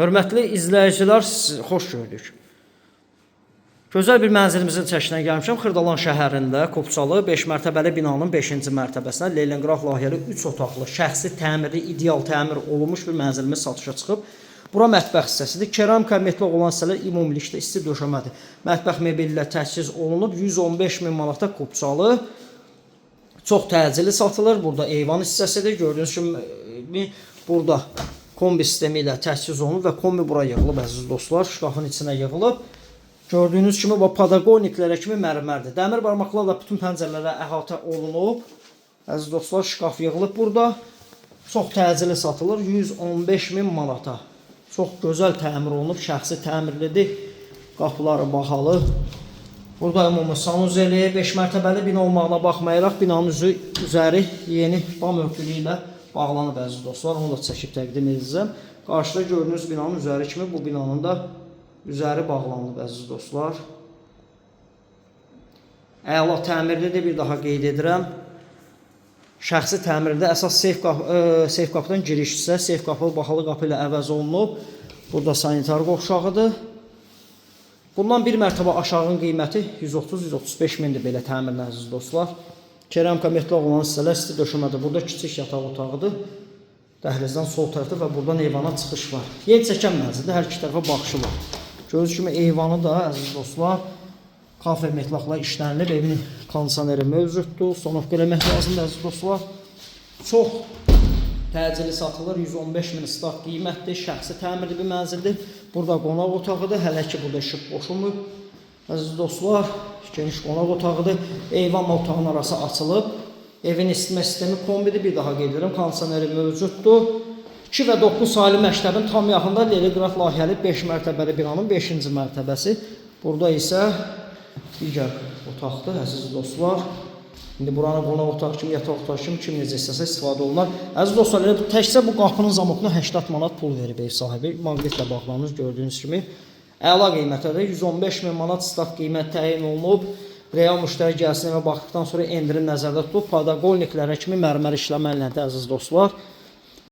Hörmətli izləyicilər, xoş gördük. Gözəl bir mənzilimizin çəkinə gəlmişəm. Xırdalan şəhərində Kopçalı 5 mərtəbəli binanın 5-ci mərtəbəsinə Leningrad layihəli 3 otaqlı, şəxsi təmirli, ideal təmir olunmuş bir mənzilimiz satışa çıxıb. Bura mətbəx hissəsidir. Keramika metlıq olan hissələr ümumilikdə isti döşəmədir. Mətbəx mebeli ilə təchiz olunub. 115 min manata Kopçalı. Çox təcili satılır. Burada eyvan hissəsidir. Gördüyünüz kimi burada kombi sistemi ilə təchiz olunub və kombi bura yığılıb, əziz dostlar. Şkafın içinə yığılıb. Gördüyünüz kimi bu padagoniklərə kimi mərmərdir. Dəmir barmaqlarla bütün pəncərələrə əhatə olunub. Əziz dostlar, şkaf yığılıb burada. Çox təcili satılır. 115 min manata. Çox gözəl təmir olunub, şəxsi təmirlidir. Qapıları bahalı. Burada ümumi sanuzeli, 5 mərtəbəli bina olmağına baxmayaraq binanın üzəri yeni bam örtülü ilə bağlanıb, əziz dostlar. Onu da çəkib təqdim edəcəm. Qarşıda gördüyünüz binanın üzəri kimi bu binanın da üzəri bağlanıb, əziz dostlar. Əla təmirlidir, bir daha qeyd edirəm. Şəxsi təmirdə əsas seyf qapıdan giriş isə seyf qapı bahalı qapı ilə əvəz olunub. Burada sanitar qovşağıdır. Bundan bir mərtəbə aşağının qiyməti 130-135 mindir belə təmirlə, əziz dostlar. Keramika metlıq olan hissələr isti döşəmədir. Burada kiçik yataq otağıdır. Dəhlizdən sol tərəfdə və buradan eyvana çıxış var. Yer çəkən mənzildir, hər iki tərəfə baxışı var. Gördüyünüz kimi eyvanı da, əziz dostlar, kafe metlaqla işlənilib, evin kondisioneri mövcuddur. Sonovka eləmək lazımdır, əziz dostlar. Çox təcili satılır, 115 min start qiymətdir, şəxsi təmirli bir mənzildir. Burada qonaq otağıdır, hələ ki burada işıq boşulmur. Əziz dostlar, geniş qonaq otağıdır, eyvan otağının arası açılıb. Evin isitmə sistemi kombidir, bir daha qeyd edirəm, kondisioneri mövcuddur. 2 və 9 saylı məktəbin tam yaxında Leningrad layihəli 5 mərtəbəli binanın 5-ci mərtəbəsi. Burada isə digər otaqdır, əziz dostlar. İndi buranı qonaq otağı kimi, yataq otağı kimi kim necə istəsə istifadə olunar. Əziz dostlar, təkcə bu qapının zamokuna 80 manat pul verib ev sahibi. Maqnitlə bağlanmış gördüyünüz kimi. Əla qiymətədir. 115 min manat start qiymət təyin olunub. Real müştəri gəlsin evə baxdıqdan sonra endirim nəzərdə tutulub. Padagoniklərə kimi mərmər işləməliyədir, əziz dostlar.